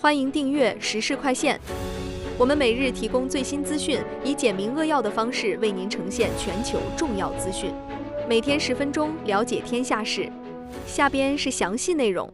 欢迎订阅时事快线。我们每日提供最新资讯，以简明扼要的方式为您呈现全球重要资讯。每天10分钟，了解天下事。下边是详细内容。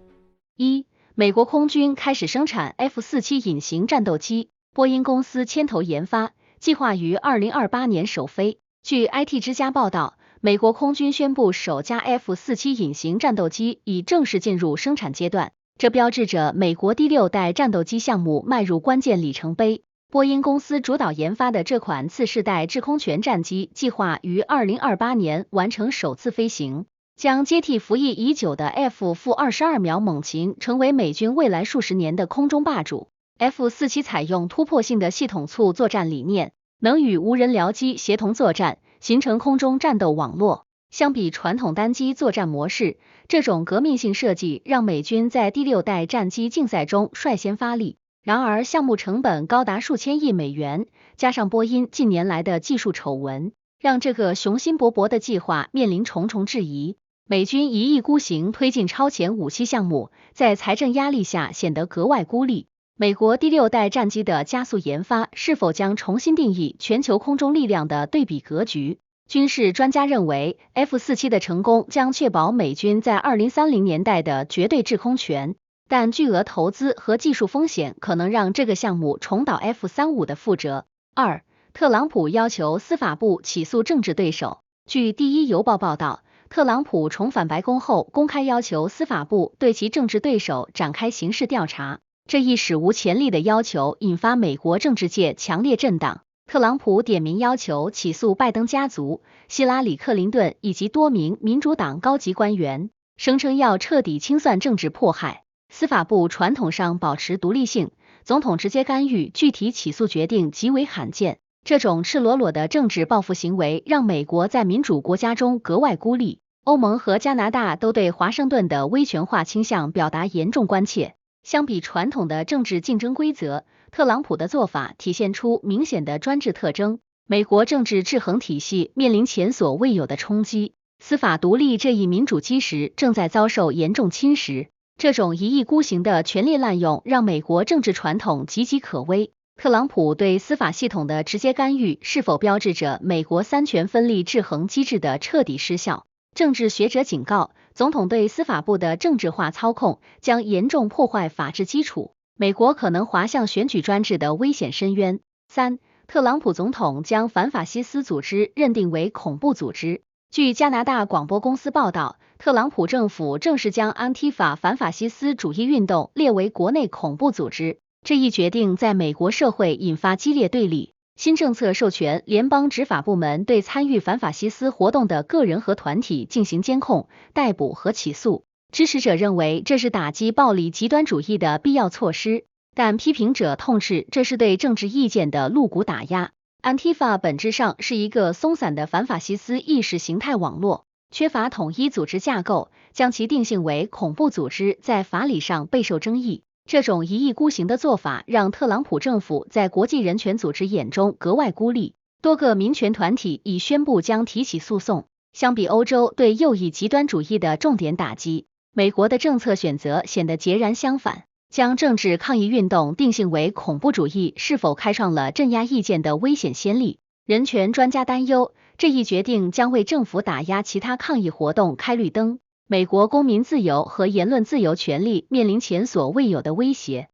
美国空军开始生产 F-47隐形战斗机，波音公司牵头研发，计划于2028年首飞。据 IT 之家报道，美国空军宣布首架 F-47隐形战斗机已正式进入生产阶段，这标志着美国第6代战斗机项目迈入关键里程碑。波音公司主导研发的这款次世代制空权战机计划于2028年完成首次飞行，将接替服役已久的 F-22 秒猛禽，成为美军未来数十年的空中霸主。F-47采用突破性的系统簇作战理念，能与无人僚机协同作战，形成空中战斗网络。相比传统单机作战模式，这种革命性设计让美军在第6代战机竞赛中率先发力。然而，项目成本高达数千亿美元，加上波音近年来的技术丑闻，让这个雄心勃勃的计划面临重重质疑。美军一意孤行推进超前武器项目，在财政压力下显得格外孤立。美国第6代战机的加速研发是否将重新定义全球空中力量的对比格局？军事专家认为 ，F-47的成功将确保美军在2030年代的绝对制空权，但巨额投资和技术风险可能让这个项目重蹈 F-35的覆辙。特朗普要求司法部起诉政治对手。据第一邮报报道，特朗普重返白宫后，公开要求司法部对其政治对手展开刑事调查。这一史无前例的要求引发美国政治界强烈震荡。特朗普点名要求起诉拜登家族、希拉里·克林顿以及多名民主党高级官员，声称要彻底清算政治迫害。司法部传统上保持独立性，总统直接干预具体起诉决定极为罕见。这种赤裸裸的政治报复行为让美国在民主国家中格外孤立。欧盟和加拿大都对华盛顿的威权化倾向表达严重关切。相比传统的政治竞争规则，特朗普的做法体现出明显的专制特征。美国政治制衡体系面临前所未有的冲击，司法独立这一民主基石正在遭受严重侵蚀。这种一意孤行的权力滥用让美国政治传统岌岌可危。特朗普对司法系统的直接干预是否标志着美国三权分立制衡机制的彻底失效？政治学者警告，总统对司法部的政治化操控将严重破坏法治基础，美国可能滑向选举专制的危险深渊。特朗普总统将反法西斯组织认定为恐怖组织。据加拿大广播公司报道，特朗普政府正式将安提法反法西斯主义运动列为国内恐怖组织。这一决定在美国社会引发激烈对立。新政策授权联邦执法部门对参与反法西斯活动的个人和团体进行监控、逮捕和起诉。支持者认为这是打击暴力极端主义的必要措施，但批评者痛斥这是对政治意见的露骨打压。安提法本质上是一个松散的反法西斯意识形态网络，缺乏统一组织架构，将其定性为恐怖组织在法理上备受争议。这种一意孤行的做法让特朗普政府在国际人权组织眼中格外孤立，多个民权团体已宣布将提起诉讼。相比欧洲对右翼极端主义的重点打击，美国的政策选择显得截然相反。将政治抗议运动定性为恐怖主义是否开创了镇压意见的危险先例？人权专家担忧，这一决定将为政府打压其他抗议活动开绿灯。美国公民自由和言论自由权利面临前所未有的威胁。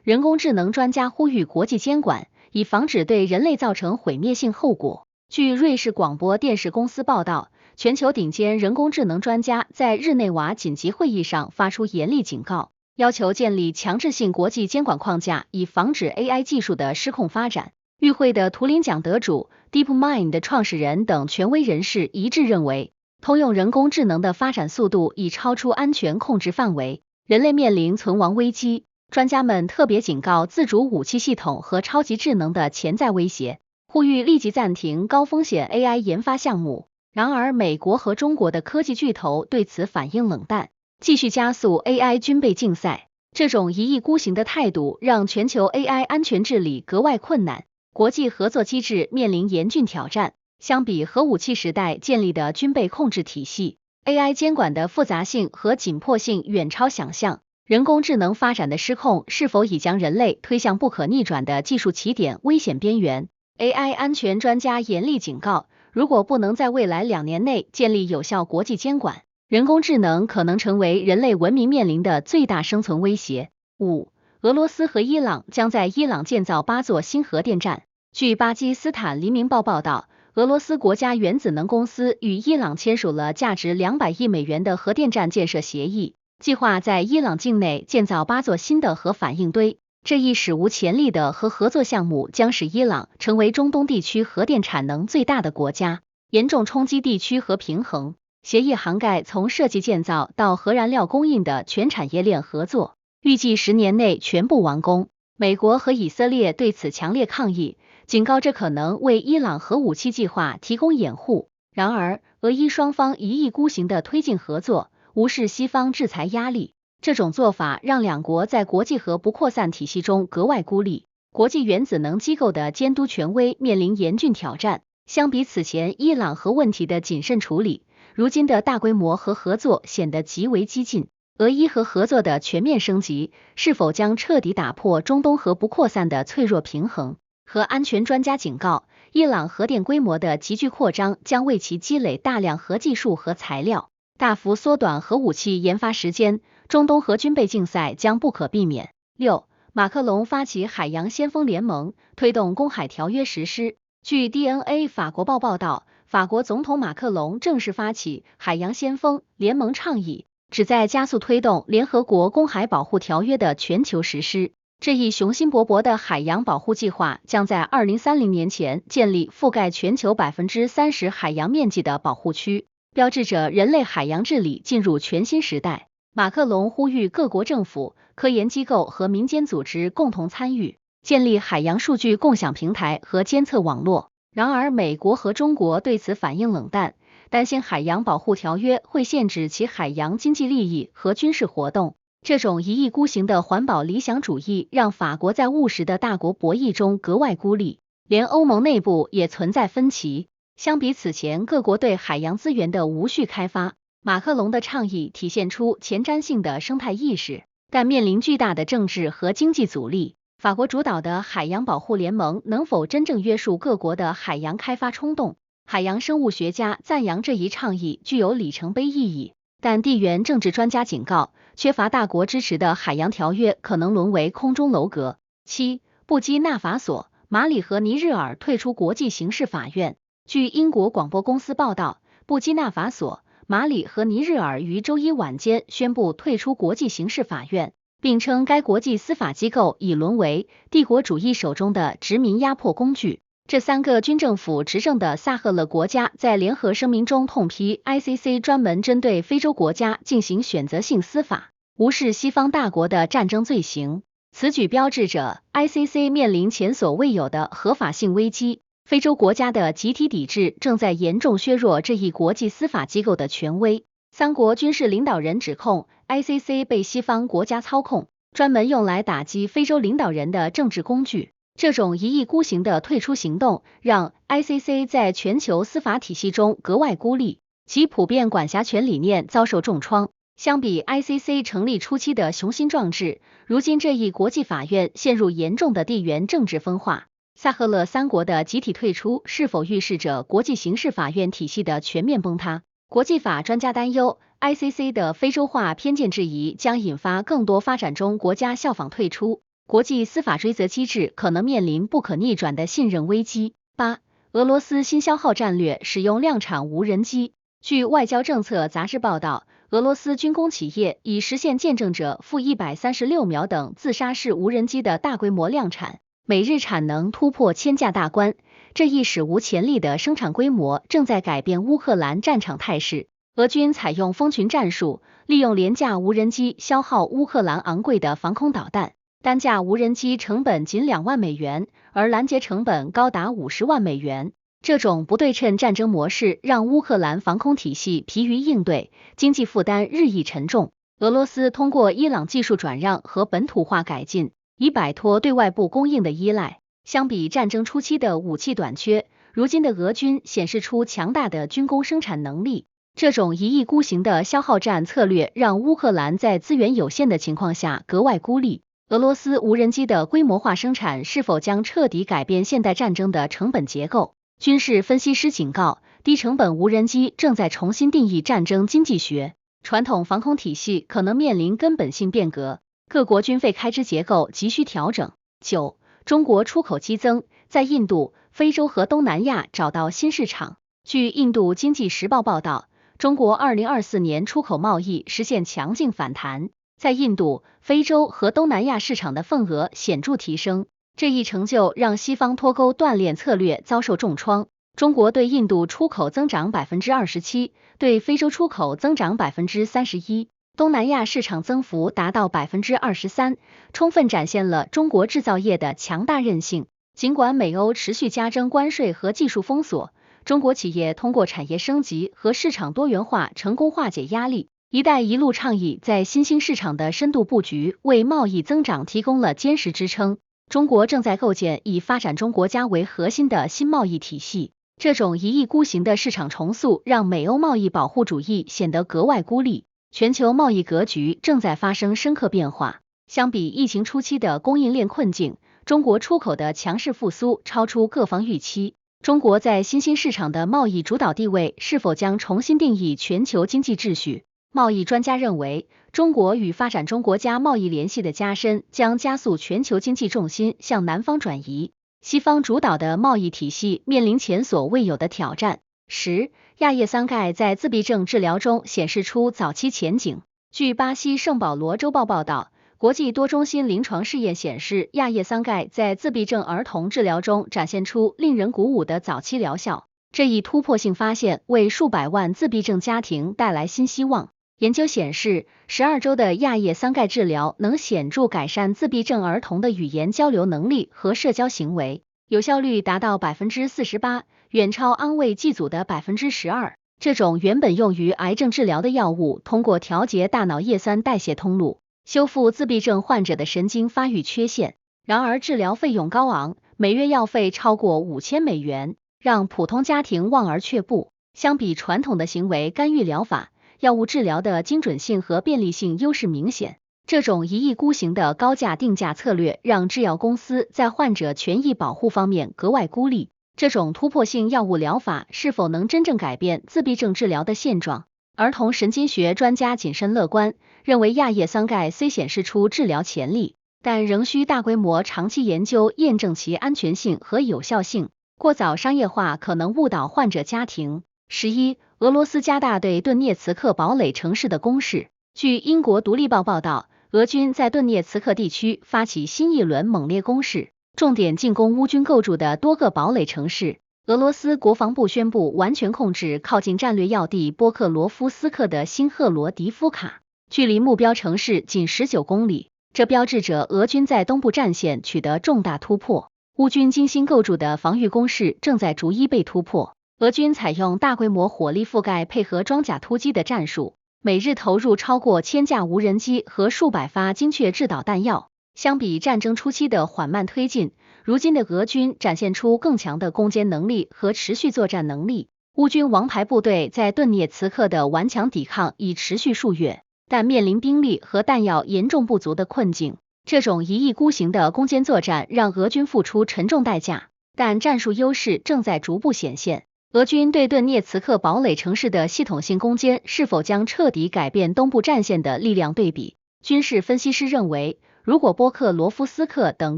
人工智能专家呼吁国际监管，以防止对人类造成毁灭性后果。据瑞士广播电视公司报道，全球顶尖人工智能专家在日内瓦紧急会议上发出严厉警告，要求建立强制性国际监管框架，以防止 AI 技术的失控发展。与会的图灵奖得主、DeepMind 的创始人等权威人士一致认为，通用人工智能的发展速度已超出安全控制范围，人类面临存亡危机。专家们特别警告自主武器系统和超级智能的潜在威胁，呼吁立即暂停高风险 AI 研发项目。然而，美国和中国的科技巨头对此反应冷淡，继续加速 AI 军备竞赛。这种一意孤行的态度让全球 AI 安全治理格外困难，国际合作机制面临严峻挑战。相比核武器时代建立的军备控制体系，AI 监管的复杂性和紧迫性远超想象。人工智能发展的失控是否已将人类推向不可逆转的技术起点危险边缘 ？AI 安全专家严厉警告，如果不能在未来2年内建立有效国际监管，人工智能可能成为人类文明面临的最大生存威胁。5. 俄罗斯和伊朗将在伊朗建造8座新核电站。据巴基斯坦黎明报报道，俄罗斯国家原子能公司与伊朗签署了价值200亿美元的核电站建设协议，计划在伊朗境内建造8座新的核反应堆。这一史无前例的核合作项目将使伊朗成为中东地区核电产能最大的国家，严重冲击地区核平衡。协议涵盖从设计建造到核燃料供应的全产业链合作，预计10年内全部完工。美国和以色列对此强烈抗议，警告这可能为伊朗核武器计划提供掩护。然而，俄伊双方一意孤行地推进合作，无视西方制裁压力，这种做法让两国在国际核不扩散体系中格外孤立，国际原子能机构的监督权威面临严峻挑战。相比此前伊朗核问题的谨慎处理，如今的大规模核合作显得极为激进。俄伊核合作的全面升级，是否将彻底打破中东核不扩散的脆弱平衡？核安全专家警告，伊朗核电规模的急剧扩张将为其积累大量核技术和材料，大幅缩短核武器研发时间，中东核军备竞赛将不可避免。6. 马克龙发起海洋先锋联盟，推动公海条约实施。据 DNA 法国报报道，法国总统马克龙正式发起海洋先锋联盟倡议，旨在加速推动联合国公海保护条约的全球实施。这一雄心勃勃的海洋保护计划将在2030年前建立覆盖全球30%海洋面积的保护区，标志着人类海洋治理进入全新时代。马克龙呼吁各国政府、科研机构和民间组织共同参与，建立海洋数据共享平台和监测网络。然而，美国和中国对此反应冷淡，担心海洋保护条约会限制其海洋经济利益和军事活动。这种一意孤行的环保理想主义让法国在务实的大国博弈中格外孤立，连欧盟内部也存在分歧。相比此前各国对海洋资源的无序开发，马克龙的倡议体现出前瞻性的生态意识，但面临巨大的政治和经济阻力。法国主导的海洋保护联盟能否真正约束各国的海洋开发冲动？海洋生物学家赞扬这一倡议具有里程碑意义，但地缘政治专家警告，缺乏大国支持的海洋条约可能沦为空中楼阁。7. 布基纳法索、马里和尼日尔退出国际刑事法院。据英国广播公司报道，布基纳法索、马里和尼日尔于周一晚间宣布退出国际刑事法院，并称该国际司法机构已沦为帝国主义手中的殖民压迫工具。这3个军政府执政的萨赫勒国家在联合声明中痛批 ICC 专门针对非洲国家进行选择性司法，无视西方大国的战争罪行。此举标志着 ICC 面临前所未有的合法性危机，非洲国家的集体抵制正在严重削弱这一国际司法机构的权威。3国军事领导人指控 ICC 被西方国家操控，专门用来打击非洲领导人的政治工具。这种一意孤行的退出行动让 ICC 在全球司法体系中格外孤立，其普遍管辖权理念遭受重创。相比 ICC 成立初期的雄心壮志，如今这一国际法院陷入严重的地缘政治分化。萨赫勒3国的集体退出是否预示着国际刑事法院体系的全面崩塌？国际法专家担忧 ，ICC 的非洲化偏见质疑将引发更多发展中国家效仿退出。国际司法追责机制可能面临不可逆转的信任危机。8. 俄罗斯新消耗战略使用量产无人机。据外交政策杂志报道，俄罗斯军工企业已实现见证者负136秒等自杀式无人机的大规模量产，每日产能突破1000架大关。这一史无前例的生产规模正在改变乌克兰战场态势。俄军采用蜂群战术，利用廉价无人机消耗乌克兰昂贵的防空导弹。单架无人机成本仅2万美元，而拦截成本高达50万美元。这种不对称战争模式让乌克兰防空体系疲于应对，经济负担日益沉重。俄罗斯通过伊朗技术转让和本土化改进，以摆脱对外部供应的依赖。相比战争初期的武器短缺，如今的俄军显示出强大的军工生产能力。这种一意孤行的消耗战策略让乌克兰在资源有限的情况下格外孤立。俄罗斯无人机的规模化生产是否将彻底改变现代战争的成本结构？军事分析师警告，低成本无人机正在重新定义战争经济学，传统防空体系可能面临根本性变革，各国军费开支结构急需调整。9. 中国出口激增，在印度、非洲和东南亚找到新市场。据印度经济时报报道，中国2024年出口贸易实现强劲反弹，在印度、非洲和东南亚市场的份额显著提升。这一成就让西方脱钩锻炼策略遭受重创。中国对印度出口增长 27%， 对非洲出口增长 31%， 东南亚市场增幅达到 23%， 充分展现了中国制造业的强大韧性。尽管美欧持续加征关税和技术封锁，中国企业通过产业升级和市场多元化成功化解压力。一带一路倡议在新兴市场的深度布局，为贸易增长提供了坚实支撑。中国正在构建以发展中国家为核心的新贸易体系，这种一意孤行的市场重塑让美欧贸易保护主义显得格外孤立。全球贸易格局正在发生深刻变化，相比疫情初期的供应链困境，中国出口的强势复苏超出各方预期。中国在新兴市场的贸易主导地位是否将重新定义全球经济秩序？贸易专家认为，中国与发展中国家贸易联系的加深将加速全球经济重心向南方转移，西方主导的贸易体系面临前所未有的挑战。10. 亚叶桑盖在自闭症治疗中显示出早期前景。据巴西圣保罗周报报道，国际多中心临床试验显示，亚叶桑盖在自闭症儿童治疗中展现出令人鼓舞的早期疗效。这一突破性发现为数百万自闭症家庭带来新希望。研究显示，12周的亚叶桑盖治疗能显著改善自闭症儿童的语言交流能力和社交行为，有效率达到 48%， 远超安慰剂组的 12%。这种原本用于癌症治疗的药物，通过调节大脑叶酸代谢通路，修复自闭症患者的神经发育缺陷。然而，治疗费用高昂，每月药费超过$5000，让普通家庭望而却步。相比传统的行为干预疗法，药物治疗的精准性和便利性优势明显。这种一意孤行的高价定价策略让制药公司在患者权益保护方面格外孤立。这种突破性药物疗法是否能真正改变自闭症治疗的现状？儿童神经学专家谨慎乐观，认为亚叶桑盖虽显示出治疗潜力，但仍需大规模长期研究验证其安全性和有效性。过早商业化可能误导患者家庭。11. 俄罗斯加大对顿涅茨克堡垒城市的攻势。据英国独立报报道，俄军在顿涅茨克地区发起新一轮猛烈攻势，重点进攻乌军构筑的多个堡垒城市。俄罗斯国防部宣布完全控制靠近战略要地波克罗夫斯克的新赫罗迪夫卡，距离目标城市仅19公里，这标志着俄军在东部战线取得重大突破。乌军精心构筑的防御工事正在逐一被突破。俄军采用大规模火力覆盖配合装甲突击的战术，每日投入超过1000架无人机和数百发精确制导弹药。相比战争初期的缓慢推进，如今的俄军展现出更强的攻坚能力和持续作战能力。乌军王牌部队在顿涅茨克的顽强抵抗已持续数月，但面临兵力和弹药严重不足的困境。这种一意孤行的攻坚作战让俄军付出沉重代价，但战术优势正在逐步显现。俄军对顿涅茨克堡垒城市的系统性攻坚是否将彻底改变东部战线的力量对比？军事分析师认为，如果波克罗夫斯克等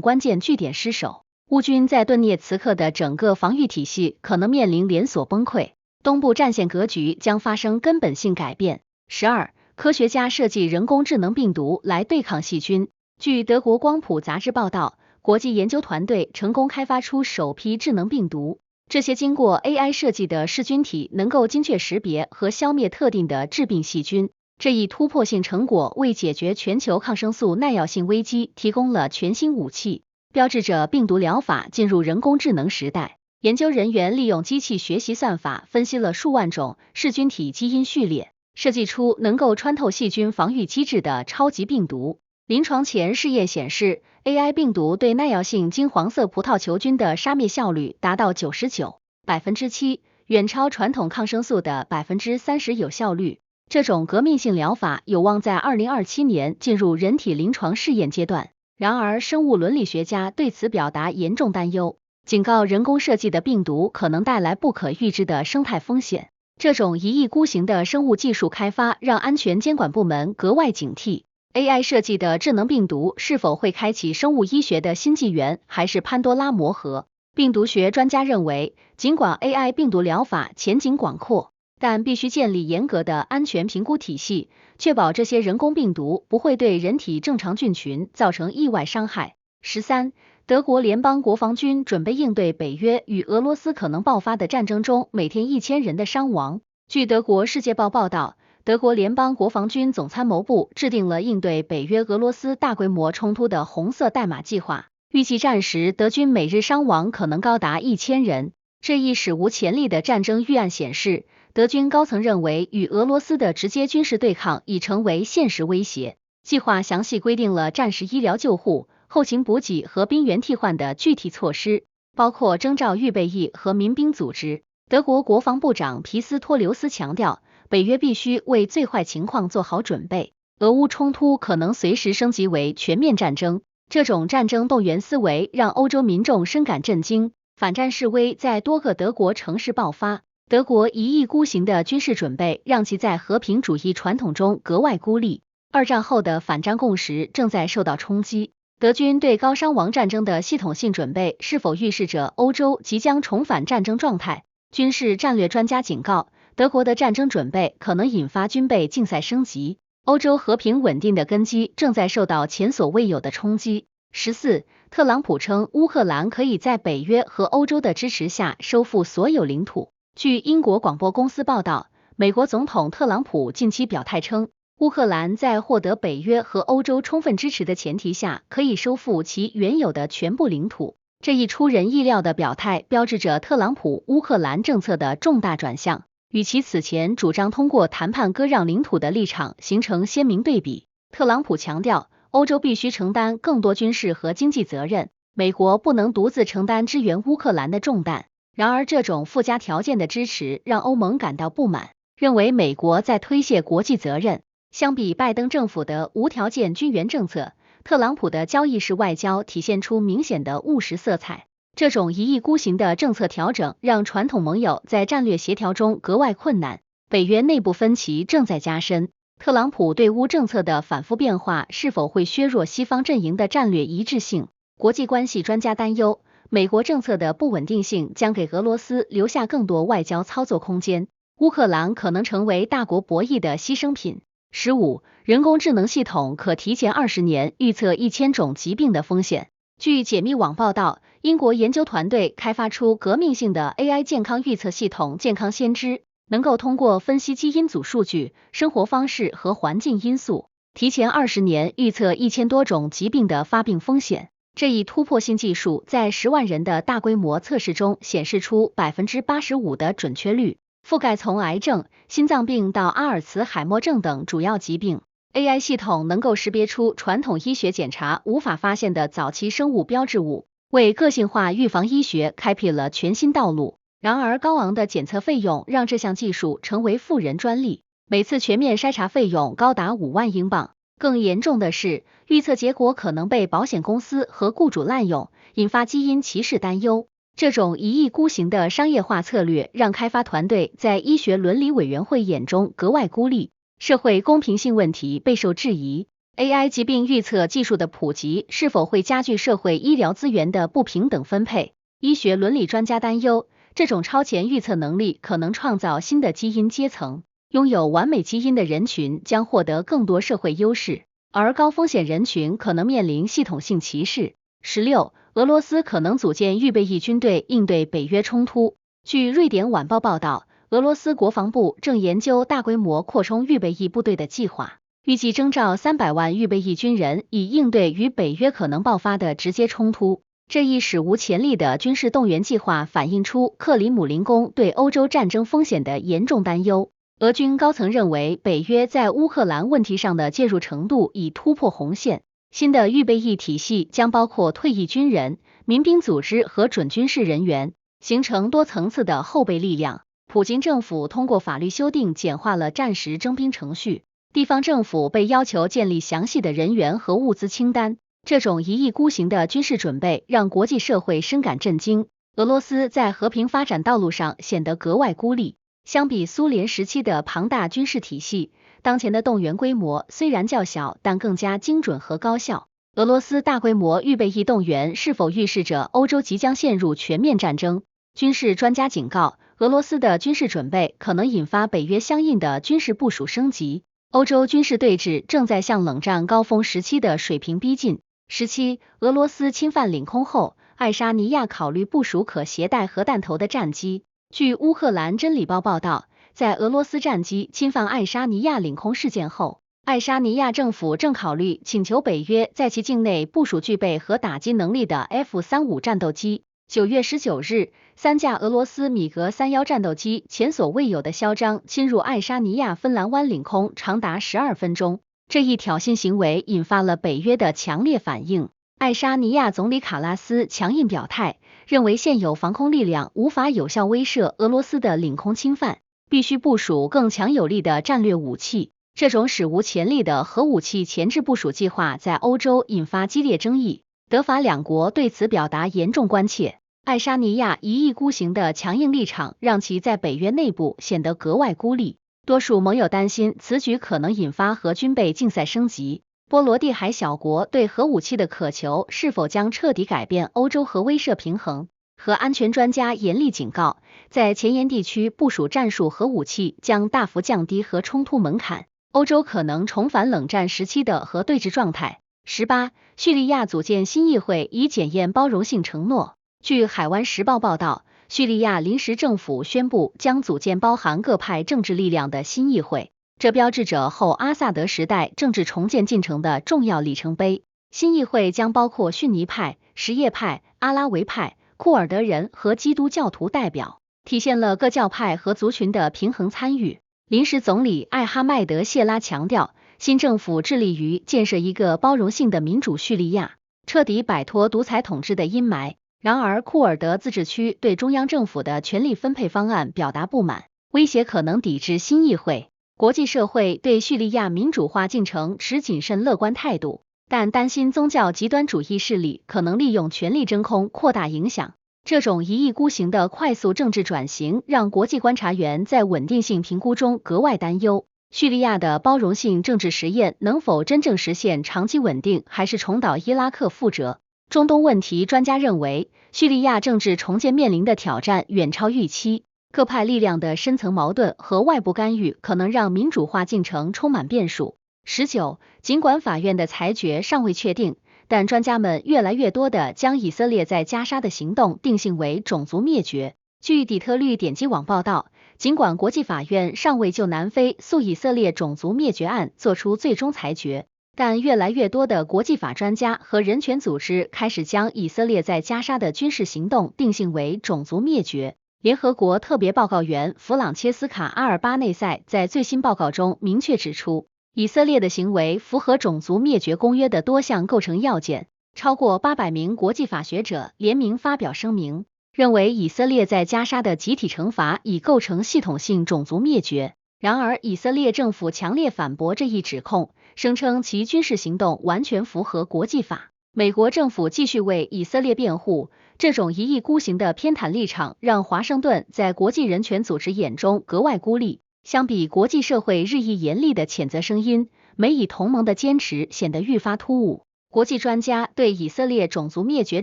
关键据点失守，乌军在顿涅茨克的整个防御体系可能面临连锁崩溃，东部战线格局将发生根本性改变。12. 科学家设计人工智能病毒来对抗细菌。据德国光谱杂志报道，国际研究团队成功开发出首批智能病毒。这些经过 AI 设计的噬菌体能够精确识别和消灭特定的致病细菌。这一突破性成果为解决全球抗生素耐药性危机提供了全新武器，标志着病毒疗法进入人工智能时代。研究人员利用机器学习算法分析了数万种噬菌体基因序列，设计出能够穿透细菌防御机制的超级病毒。临床前试验显示 ，AI 病毒对耐药性金黄色葡萄球菌的杀灭效率达到99%，7%，远超传统抗生素的30%有效率。这种革命性疗法有望在2027年进入人体临床试验阶段。然而，生物伦理学家对此表达严重担忧，警告人工设计的病毒可能带来不可预知的生态风险。这种一意孤行的生物技术开发让安全监管部门格外警惕。AI 设计的智能病毒是否会开启生物医学的新纪元，还是潘多拉魔盒？病毒学专家认为，尽管 AI 病毒疗法前景广阔，但必须建立严格的安全评估体系，确保这些人工病毒不会对人体正常菌群造成意外伤害。13. 德国联邦国防军准备应对北约与俄罗斯可能爆发的战争中每天1000人的伤亡。据德国世界报报道，德国联邦国防军总参谋部制定了应对北约俄罗斯大规模冲突的红色代码计划，预计战时德军每日伤亡可能高达1000人。这一史无前例的战争预案显示，德军高层认为与俄罗斯的直接军事对抗已成为现实威胁。计划详细规定了战时医疗救护、后勤补给和兵员替换的具体措施，包括征召预备役和民兵组织。德国国防部长皮斯托留斯强调，北约必须为最坏情况做好准备，俄乌冲突可能随时升级为全面战争。这种战争动员思维让欧洲民众深感震惊，反战示威在多个德国城市爆发。德国一意孤行的军事准备让其在和平主义传统中格外孤立。二战后的反战共识正在受到冲击。德军对高伤亡战争的系统性准备是否预示着欧洲即将重返战争状态？军事战略专家警告，德国的战争准备可能引发军备竞赛升级，欧洲和平稳定的根基正在受到前所未有的冲击。14. 特朗普称乌克兰可以在北约和欧洲的支持下收复所有领土。据英国广播公司报道，美国总统特朗普近期表态称，乌克兰在获得北约和欧洲充分支持的前提下，可以收复其原有的全部领土。这一出人意料的表态标志着特朗普乌克兰政策的重大转向，与其此前主张通过谈判割让领土的立场形成鲜明对比。特朗普强调，欧洲必须承担更多军事和经济责任，美国不能独自承担支援乌克兰的重担。然而，这种附加条件的支持让欧盟感到不满，认为美国在推卸国际责任。相比拜登政府的无条件军援政策，特朗普的交易式外交体现出明显的务实色彩。这种一意孤行的政策调整让传统盟友在战略协调中格外困难。北约内部分歧正在加深，特朗普对乌政策的反复变化是否会削弱西方阵营的战略一致性？国际关系专家担忧，美国政策的不稳定性将给俄罗斯留下更多外交操作空间，乌克兰可能成为大国博弈的牺牲品。15. 人工智能系统可提前20年预测1000种疾病的风险。据解密网报道，英国研究团队开发出革命性的 AI 健康预测系统健康先知，能够通过分析基因组数据、生活方式和环境因素，提前20年预测1000多种疾病的发病风险。这一突破性技术在10万人的大规模测试中显示出 85% 的准确率，覆盖从癌症、心脏病到阿尔茨海默症等主要疾病。AI 系统能够识别出传统医学检查无法发现的早期生物标志物，为个性化预防医学开辟了全新道路。然而，高昂的检测费用让这项技术成为富人专利，每次全面筛查费用高达5万英镑。更严重的是，预测结果可能被保险公司和雇主滥用，引发基因歧视担忧。这种一意孤行的商业化策略让开发团队在医学伦理委员会眼中格外孤立，社会公平性问题备受质疑。AI 疾病预测技术的普及是否会加剧社会医疗资源的不平等分配？医学伦理专家担忧，这种超前预测能力可能创造新的基因阶层，拥有完美基因的人群将获得更多社会优势，而高风险人群可能面临系统性歧视。16. 俄罗斯可能组建预备役军队应对北约冲突。据瑞典晚报报道，俄罗斯国防部正研究大规模扩充预备役部队的计划，预计征召300万预备役军人，以应对与北约可能爆发的直接冲突。这一史无前例的军事动员计划反映出克里姆林宫对欧洲战争风险的严重担忧。俄军高层认为，北约在乌克兰问题上的介入程度已突破红线。新的预备役体系将包括退役军人、民兵组织和准军事人员，形成多层次的后备力量。普京政府通过法律修订简化了战时征兵程序，地方政府被要求建立详细的人员和物资清单。这种一意孤行的军事准备让国际社会深感震惊。俄罗斯在和平发展道路上显得格外孤立。相比苏联时期的庞大军事体系，当前的动员规模虽然较小，但更加精准和高效。俄罗斯大规模预备役动员是否预示着欧洲即将陷入全面战争？军事专家警告，俄罗斯的军事准备可能引发北约相应的军事部署升级。欧洲军事对峙正在向冷战高峰时期的水平逼近。17. 俄罗斯侵犯领空后，爱沙尼亚考虑部署可携带核弹头的战机。据乌克兰真理报报道，在俄罗斯战机侵犯爱沙尼亚领空事件后，爱沙尼亚政府正考虑请求北约在其境内部署具备核打击能力的 F-35战斗机。9月19日，3架俄罗斯米格31战斗机前所未有的嚣张侵入爱沙尼亚芬兰湾领空，长达12分钟。这一挑衅行为引发了北约的强烈反应。爱沙尼亚总理卡拉斯强硬表态，认为现有防空力量无法有效威慑俄罗斯的领空侵犯，必须部署更强有力的战略武器。这种史无前例的核武器前置部署计划在欧洲引发激烈争议，德法两国对此表达严重关切。爱沙尼亚一意孤行的强硬立场让其在北约内部显得格外孤立。多数盟友担心此举可能引发核军备竞赛升级。波罗的海小国对核武器的渴求是否将彻底改变欧洲核威慑平衡？核安全专家严厉警告，在前沿地区部署战术核武器将大幅降低核冲突门槛，欧洲可能重返冷战时期的核对峙状态。18. 叙利亚组建新议会以检验包容性承诺。据海湾时报报道，叙利亚临时政府宣布将组建包含各派政治力量的新议会，这标志着后阿萨德时代政治重建进程的重要里程碑。新议会将包括逊尼派、什叶派、阿拉维派、库尔德人和基督教徒代表，体现了各教派和族群的平衡参与。临时总理艾哈迈德·谢拉强调，新政府致力于建设一个包容性的民主叙利亚，彻底摆脱独裁统治的阴霾。然而，库尔德自治区对中央政府的权力分配方案表达不满，威胁可能抵制新议会。国际社会对叙利亚民主化进程持谨慎乐观态度，但担心宗教极端主义势力可能利用权力真空扩大影响。这种一意孤行的快速政治转型让国际观察员在稳定性评估中格外担忧。叙利亚的包容性政治实验能否真正实现长期稳定，还是重蹈伊拉克覆辙？中东问题专家认为，叙利亚政治重建面临的挑战远超预期，各派力量的深层矛盾和外部干预可能让民主化进程充满变数。19. 尽管法院的裁决尚未确定，但专家们越来越多地将以色列在加沙的行动定性为种族灭绝。据底特律点击网报道，尽管国际法院尚未就南非诉以色列种族灭绝案作出最终裁决，但越来越多的国际法专家和人权组织开始将以色列在加沙的军事行动定性为种族灭绝。联合国特别报告员弗朗切斯卡·阿尔巴内塞在最新报告中明确指出，以色列的行为符合种族灭绝公约的多项构成要件。超过800名国际法学者联名发表声明，认为以色列在加沙的集体惩罚已构成系统性种族灭绝。然而，以色列政府强烈反驳这一指控，声称其军事行动完全符合国际法。美国政府继续为以色列辩护，这种一意孤行的偏袒立场让华盛顿在国际人权组织眼中格外孤立。相比国际社会日益严厉的谴责声音，美以同盟的坚持显得愈发突兀。国际专家对以色列种族灭绝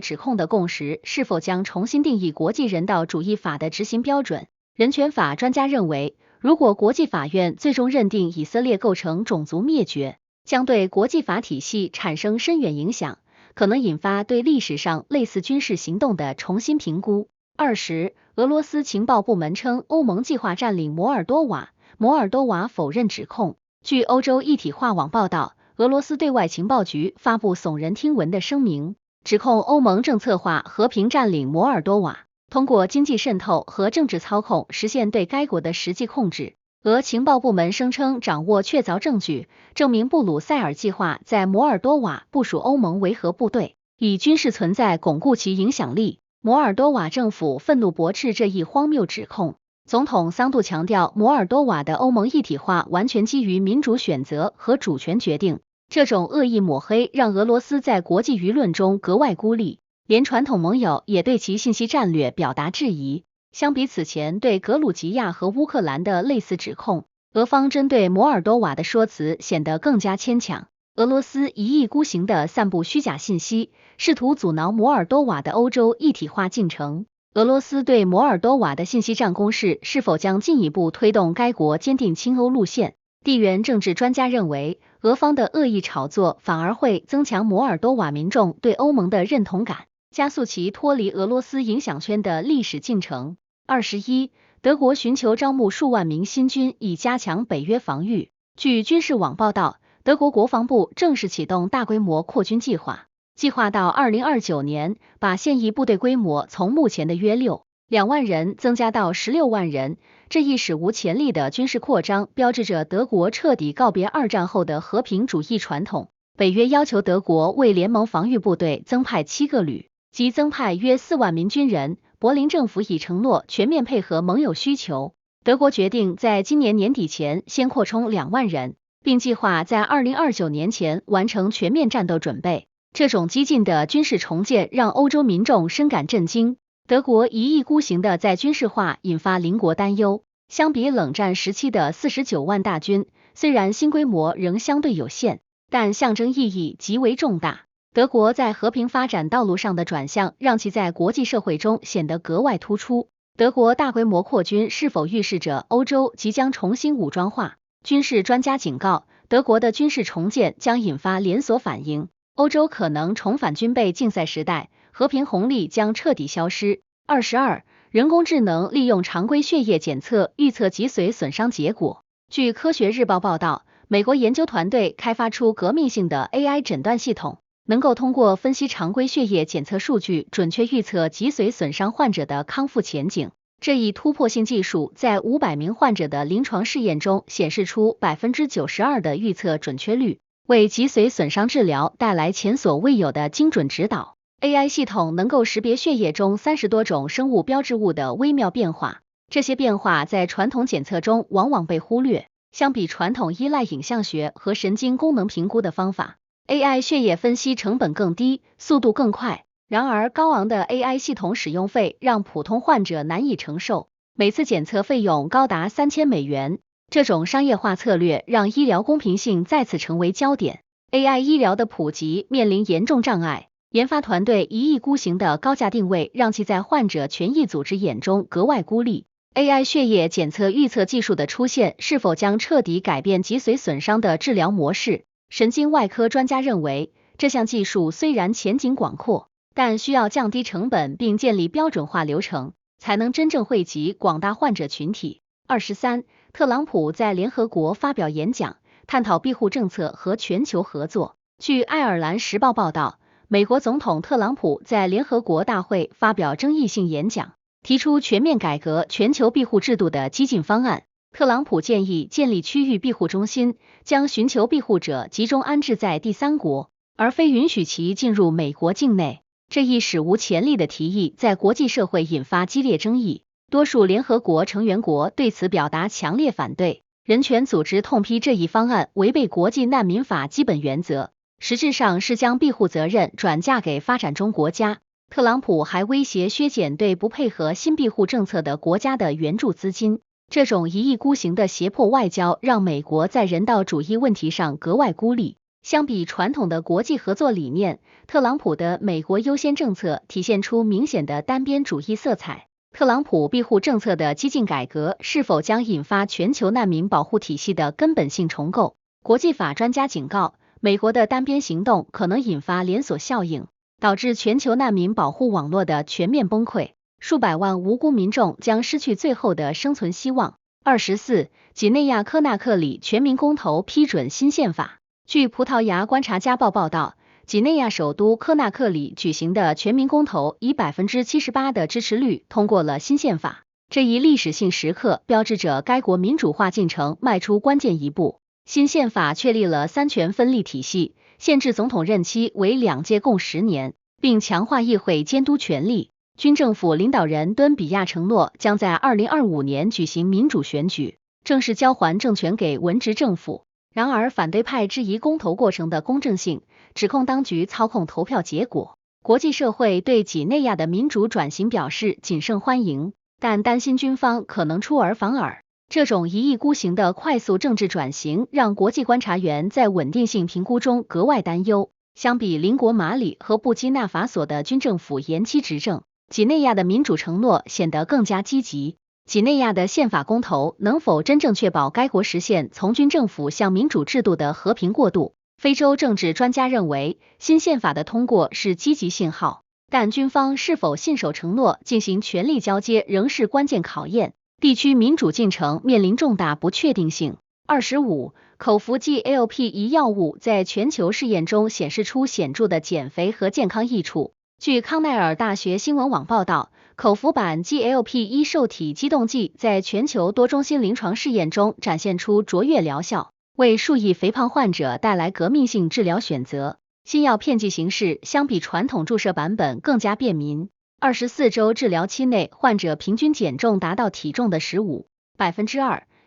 指控的共识是否将重新定义国际人道主义法的执行标准？人权法专家认为，如果国际法院最终认定以色列构成种族灭绝，将对国际法体系产生深远影响，可能引发对历史上类似军事行动的重新评估。20. 俄罗斯情报部门称欧盟计划占领摩尔多瓦，摩尔多瓦否认指控。据欧洲一体化网报道，俄罗斯对外情报局发布耸人听闻的声明，指控欧盟正策划和平占领摩尔多瓦，通过经济渗透和政治操控实现对该国的实际控制。俄情报部门声称掌握确凿证据，证明布鲁塞尔计划在摩尔多瓦部署欧盟维和部队，以军事存在巩固其影响力。摩尔多瓦政府愤怒驳斥这一荒谬指控，总统桑杜强调，摩尔多瓦的欧盟一体化完全基于民主选择和主权决定，这种恶意抹黑让俄罗斯在国际舆论中格外孤立，连传统盟友也对其信息战略表达质疑。相比此前对格鲁吉亚和乌克兰的类似指控，俄方针对摩尔多瓦的说辞显得更加牵强。俄罗斯一意孤行地散布虚假信息，试图阻挠摩尔多瓦的欧洲一体化进程。俄罗斯对摩尔多瓦的信息战攻势是否将进一步推动该国坚定亲欧路线？地缘政治专家认为，俄方的恶意炒作反而会增强摩尔多瓦民众对欧盟的认同感，加速其脱离俄罗斯影响圈的历史进程。21，德国寻求招募数万名新军以加强北约防御。据军事网报道，德国国防部正式启动大规模扩军计划，计划到2029年把现役部队规模从目前的约2万人增加到16万人。这一史无前例的军事扩张，标志着德国彻底告别二战后的和平主义传统。北约要求德国为联盟防御部队增派7个旅，即增派约4万名军人。柏林政府已承诺全面配合盟友需求。德国决定在今年年底前先扩充2万人，并计划在2029年前完成全面战斗准备。这种激进的军事重建让欧洲民众深感震惊。德国一意孤行的在军事化引发邻国担忧。相比冷战时期的49万大军，虽然新规模仍相对有限，但象征意义极为重大。德国在和平发展道路上的转向，让其在国际社会中显得格外突出。德国大规模扩军是否预示着欧洲即将重新武装化？军事专家警告，德国的军事重建将引发连锁反应，欧洲可能重返军备竞赛时代，和平红利将彻底消失。22，人工智能利用常规血液检测预测脊髓损伤结果。据科学日报报道，美国研究团队开发出革命性的 AI 诊断系统，能够通过分析常规血液检测数据，准确预测脊髓损伤患者的康复前景。这一突破性技术在500名患者的临床试验中显示出 92% 的预测准确率，为脊髓损伤治疗带来前所未有的精准指导。AI 系统能够识别血液中30多种生物标志物的微妙变化，这些变化在传统检测中往往被忽略。相比传统依赖影像学和神经功能评估的方法， AI 血液分析成本更低，速度更快。然而，高昂的 AI 系统使用费让普通患者难以承受，每次检测费用高达$3000。这种商业化策略让医疗公平性再次成为焦点。AI 医疗的普及面临严重障碍，研发团队一意孤行的高价定位让其在患者权益组织眼中格外孤立。AI 血液检测预测技术的出现是否将彻底改变脊髓损伤的治疗模式？神经外科专家认为，这项技术虽然前景广阔，但需要降低成本并建立标准化流程，才能真正惠及广大患者群体。23，特朗普在联合国发表演讲，探讨庇护政策和全球合作。据爱尔兰时报报道，美国总统特朗普在联合国大会发表争议性演讲，提出全面改革全球庇护制度的激进方案。特朗普建议建立区域庇护中心，将寻求庇护者集中安置在第三国，而非允许其进入美国境内。这一史无前例的提议在国际社会引发激烈争议，多数联合国成员国对此表达强烈反对。人权组织痛批这一方案违背国际难民法基本原则，实质上是将庇护责任转嫁给发展中国家。特朗普还威胁削减对不配合新庇护政策的国家的援助资金。这种一意孤行的胁迫外交让美国在人道主义问题上格外孤立。相比传统的国际合作理念，特朗普的美国优先政策体现出明显的单边主义色彩。特朗普庇护政策的激进改革是否将引发全球难民保护体系的根本性重构？国际法专家警告，美国的单边行动可能引发连锁效应，导致全球难民保护网络的全面崩溃，数百万无辜民众将失去最后的生存希望。24，几内亚科纳克里全民公投批准新宪法。据葡萄牙观察家报报道，几内亚首都科纳克里举行的全民公投以 78% 的支持率通过了新宪法。这一历史性时刻标志着该国民主化进程迈出关键一步。新宪法确立了三权分立体系，限制总统任期为2届共10年，并强化议会监督权力。军政府领导人敦比亚承诺将在2025年举行民主选举，正式交还政权给文职政府。然而，反对派质疑公投过程的公正性，指控当局操控投票结果。国际社会对几内亚的民主转型表示谨慎欢迎，但担心军方可能出尔反尔。这种一意孤行的快速政治转型让国际观察员在稳定性评估中格外担忧。相比邻国马里和布基纳法索的军政府延期执政，几内亚的民主承诺显得更加积极。几内亚的宪法公投能否真正确保该国实现从军政府向民主制度的和平过渡？非洲政治专家认为，新宪法的通过是积极信号，但军方是否信守承诺进行权力交接仍是关键考验。地区民主进程面临重大不确定性。25. 口服剂 GLP-1 药物在全球试验中显示出显著的减肥和健康益处。据康奈尔大学新闻网报道，口服版 GLP-1 受体激动剂在全球多中心临床试验中展现出卓越疗效，为数亿肥胖患者带来革命性治疗选择。新药片剂形式相比传统注射版本更加便民。24周治疗期内，患者平均减重达到体重的15%，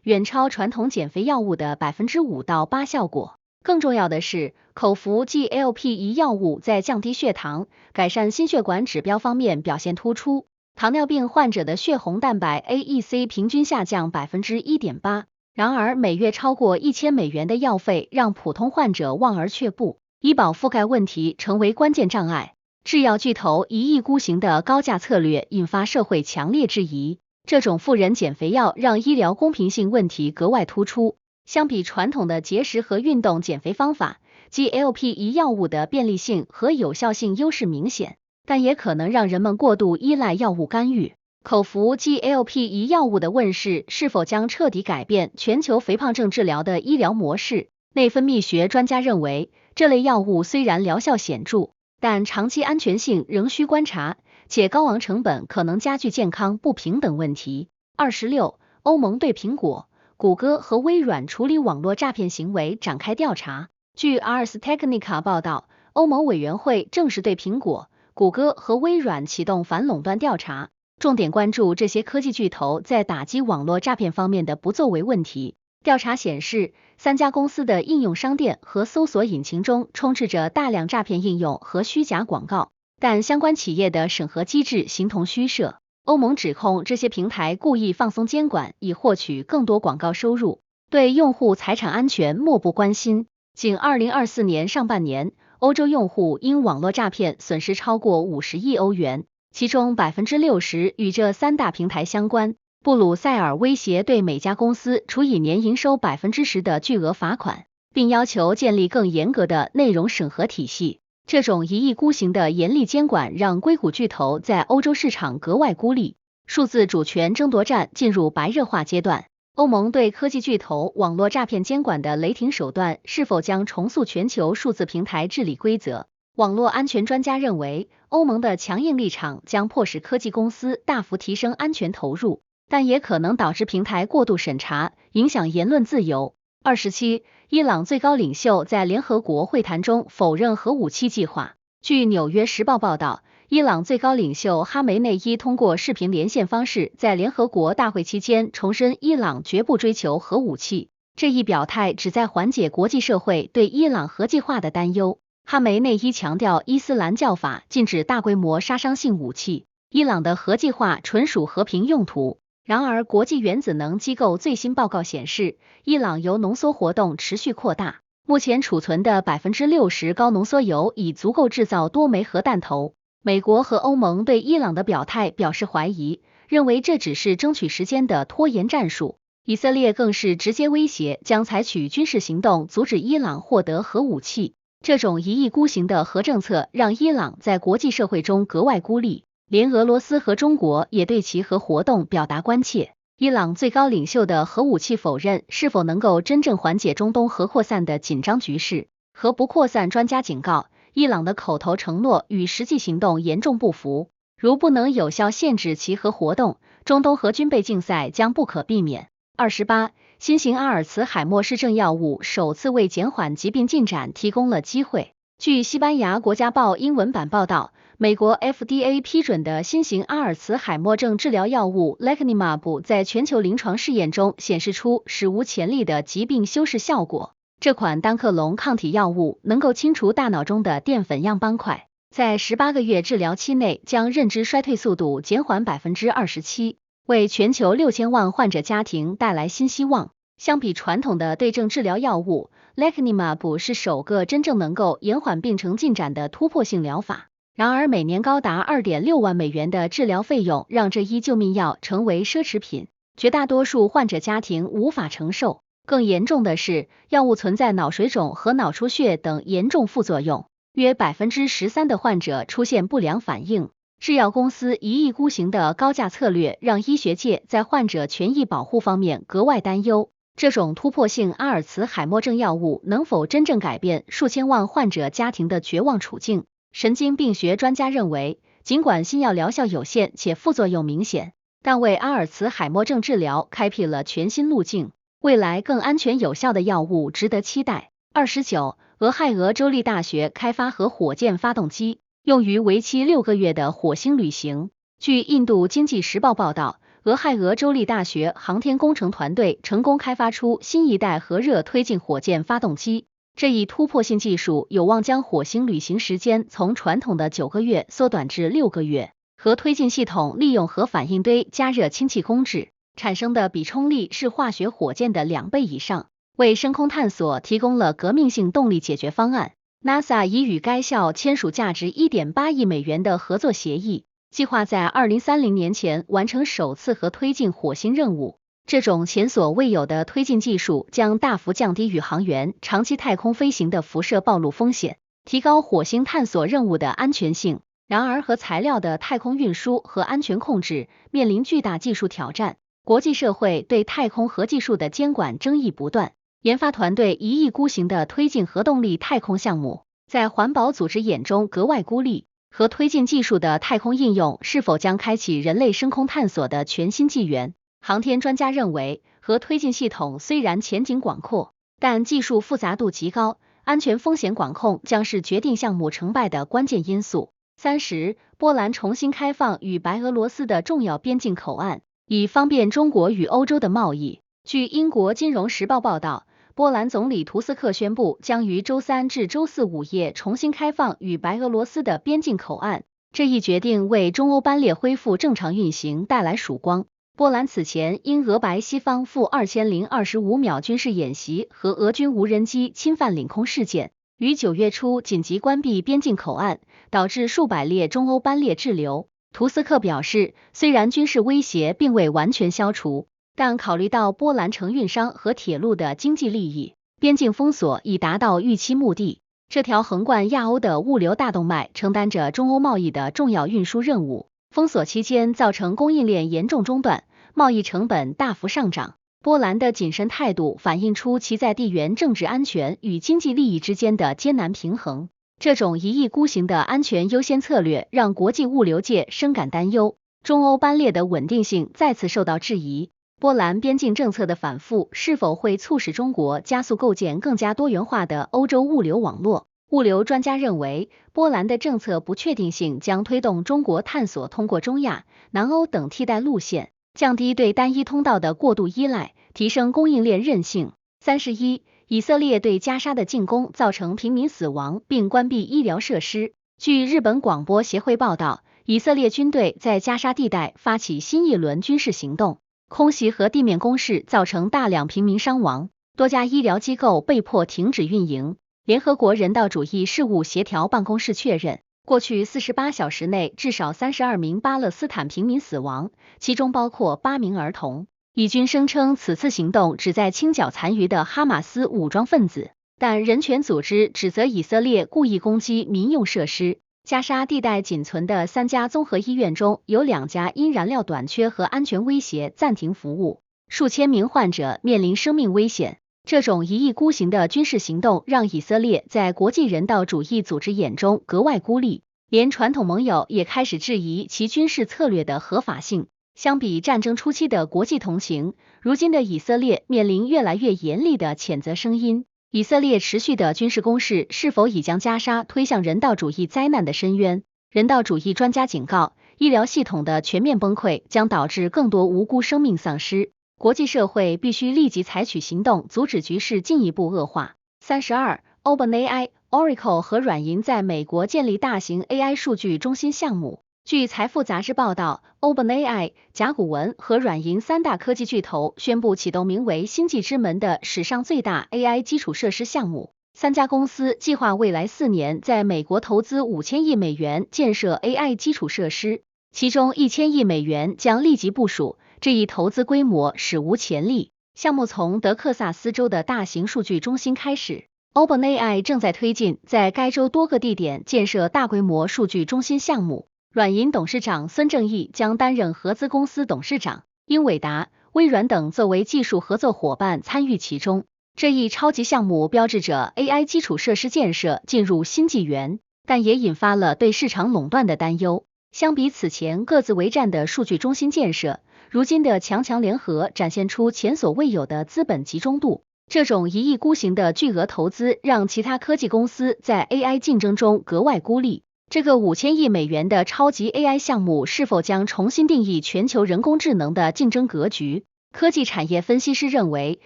远超传统减肥药物的5%到8%效果。更重要的是，口服 GLP-1 药物在降低血糖、改善心血管指标方面表现突出。糖尿病患者的血红蛋白 AEC 平均下降 1.8%。然而，每月超过$1000的药费让普通患者望而却步，医保覆盖问题成为关键障碍。制药巨头一意孤行的高价策略引发社会强烈质疑。这种富人减肥药让医疗公平性问题格外突出。相比传统的节食和运动减肥方法， GLP-1 药物的便利性和有效性优势明显，但也可能让人们过度依赖药物干预。口服 GLP-1 药物的问世是否将彻底改变全球肥胖症治疗的医疗模式？内分泌学专家认为，这类药物虽然疗效显著，但长期安全性仍需观察，且高昂成本可能加剧健康不平等问题。26. 欧盟对苹果、谷歌和微软处理网络诈骗行为展开调查。据 Ars Technica 报道，欧盟委员会正式对苹果、谷歌和微软启动反垄断调查，重点关注这些科技巨头在打击网络诈骗方面的不作为问题。调查显示，3家公司的应用商店和搜索引擎中充斥着大量诈骗应用和虚假广告，但相关企业的审核机制形同虚设。欧盟指控这些平台故意放松监管，以获取更多广告收入，对用户财产安全漠不关心。仅2024年上半年，欧洲用户因网络诈骗损失超过50亿欧元，其中 60% 与这3大平台相关。布鲁塞尔威胁对每家公司处以年营收 10% 的巨额罚款，并要求建立更严格的内容审核体系。这种一意孤行的严厉监管让硅谷巨头在欧洲市场格外孤立，数字主权争夺战进入白热化阶段。欧盟对科技巨头网络诈骗监管的雷霆手段是否将重塑全球数字平台治理规则？网络安全专家认为，欧盟的强硬立场将迫使科技公司大幅提升安全投入，但也可能导致平台过度审查，影响言论自由。27. 伊朗最高领袖在联合国会谈中否认核武器计划。据纽约时报报道，伊朗最高领袖哈梅内伊通过视频连线方式在联合国大会期间重申伊朗绝不追求核武器。这一表态旨在缓解国际社会对伊朗核计划的担忧。哈梅内伊强调，伊斯兰教法禁止大规模杀伤性武器，伊朗的核计划纯属和平用途。然而，国际原子能机构最新报告显示，伊朗铀浓缩活动持续扩大，目前储存的 60% 高浓缩铀已足够制造多枚核弹头。美国和欧盟对伊朗的表态表示怀疑，认为这只是争取时间的拖延战术。以色列更是直接威胁将采取军事行动阻止伊朗获得核武器。这种一意孤行的核政策让伊朗在国际社会中格外孤立。连俄罗斯和中国也对其核活动表达关切。伊朗最高领袖的核武器否认是否能够真正缓解中东核扩散的紧张局势？核不扩散专家警告，伊朗的口头承诺与实际行动严重不符，如不能有效限制其核活动，中东核军备竞赛将不可避免。28. 新型阿尔茨海默氏症药物首次为减缓疾病进展提供了机会。据西班牙国家报英文版报道，美国 FDA 批准的新型阿尔茨海默症治疗药物 Lecanemab 在全球临床试验中显示出史无前例的疾病修饰效果。这款单克隆抗体药物能够清除大脑中的淀粉样斑块，在18个月治疗期内将认知衰退速度减缓 27%， 为全球6000万患者家庭带来新希望。相比传统的对症治疗药物， Lecanemab 是首个真正能够延缓病程进展的突破性疗法。然而每年高达 2.6万美元的治疗费用让这一救命药成为奢侈品，绝大多数患者家庭无法承受。更严重的是，药物存在脑水肿和脑出血等严重副作用，约 13% 的患者出现不良反应。制药公司一意孤行的高价策略让医学界在患者权益保护方面格外担忧。这种突破性阿尔茨海默症药物能否真正改变数千万患者家庭的绝望处境？神经病学专家认为，尽管新药疗效有限且副作用明显，但为阿尔茨海默症治疗开辟了全新路径。未来更安全有效的药物值得期待。29，俄亥俄州立大学开发核火箭发动机，用于为期6个月的火星旅行。据印度经济时报报道，俄亥俄州立大学航天工程团队成功开发出新一代核热推进火箭发动机。这一突破性技术有望将火星旅行时间从传统的9个月缩短至6个月。核推进系统利用核反应堆加热氢气工质，产生的比冲力是化学火箭的2倍以上，为深空探索提供了革命性动力解决方案。NASA 已与该校签署价值 1.8 亿美元的合作协议，计划在2030年前完成首次核推进火星任务。这种前所未有的推进技术将大幅降低宇航员长期太空飞行的辐射暴露风险，提高火星探索任务的安全性。然而，核材料的太空运输和安全控制面临巨大技术挑战，国际社会对太空核技术的监管争议不断。研发团队一意孤行地推进核动力太空项目，在环保组织眼中格外孤立。核推进技术的太空应用是否将开启人类深空探索的全新纪元？航天专家认为，核推进系统虽然前景广阔，但技术复杂度极高，安全风险管控将是决定项目成败的关键因素。30，波兰重新开放与白俄罗斯的重要边境口岸，以方便中国与欧洲的贸易。据英国金融时报报道，波兰总理图斯克宣布将于周3至周4午夜重新开放与白俄罗斯的边境口岸。这一决定为中欧班列恢复正常运行带来曙光。波兰此前因俄白西方负2025秒军事演习和俄军无人机侵犯领空事件，于9月初紧急关闭边境口岸，导致数百列中欧班列滞留。图斯克表示，虽然军事威胁并未完全消除，但考虑到波兰承运商和铁路的经济利益，边境封锁已达到预期目的。这条横贯亚欧的物流大动脉承担着中欧贸易的重要运输任务。封锁期间造成供应链严重中断，贸易成本大幅上涨。波兰的谨慎态度反映出其在地缘政治安全与经济利益之间的艰难平衡。这种一意孤行的安全优先策略让国际物流界深感担忧，中欧班列的稳定性再次受到质疑。波兰边境政策的反复是否会促使中国加速构建更加多元化的欧洲物流网络？物流专家认为，波兰的政策不确定性将推动中国探索通过中亚、南欧等替代路线，降低对单一通道的过度依赖，提升供应链韧性。31，以色列对加沙的进攻造成平民死亡并关闭医疗设施。据日本广播协会报道，以色列军队在加沙地带发起新一轮军事行动，空袭和地面攻势造成大量平民伤亡，多家医疗机构被迫停止运营。联合国人道主义事务协调办公室确认，过去48小时内至少32名巴勒斯坦平民死亡，其中包括8名儿童。以军声称此次行动旨在清剿残余的哈马斯武装分子，但人权组织指责以色列故意攻击民用设施。加沙地带仅存的3家综合医院中有2家因燃料短缺和安全威胁暂停服务，数千名患者面临生命危险。这种一意孤行的军事行动让以色列在国际人道主义组织眼中格外孤立，连传统盟友也开始质疑其军事策略的合法性。相比战争初期的国际同情，如今的以色列面临越来越严厉的谴责声音。以色列持续的军事攻势是否已将加沙推向人道主义灾难的深渊？人道主义专家警告，医疗系统的全面崩溃将导致更多无辜生命丧失，国际社会必须立即采取行动，阻止局势进一步恶化。32、OpenAI、Oracle 和软银在美国建立大型 AI 数据中心项目。据财富杂志报道 ，OpenAI、甲骨文和软银三大科技巨头宣布启动名为星际之门的史上最大 AI 基础设施项目。三家公司计划未来4年在美国投资5000亿美元建设 AI 基础设施，其中1000亿美元将立即部署，这一投资规模史无前例。项目从德克萨斯州的大型数据中心开始。OpenAI 正在推进在该州多个地点建设大规模数据中心项目。软银董事长孙正义将担任合资公司董事长，英伟达、微软等作为技术合作伙伴参与其中。这一超级项目标志着 AI 基础设施建设进入新纪元，但也引发了对市场垄断的担忧。相比此前各自为战的数据中心建设，如今的强强联合展现出前所未有的资本集中度。这种一意孤行的巨额投资让其他科技公司在 AI 竞争中格外孤立。这个5000亿美元的超级 AI 项目是否将重新定义全球人工智能的竞争格局？科技产业分析师认为，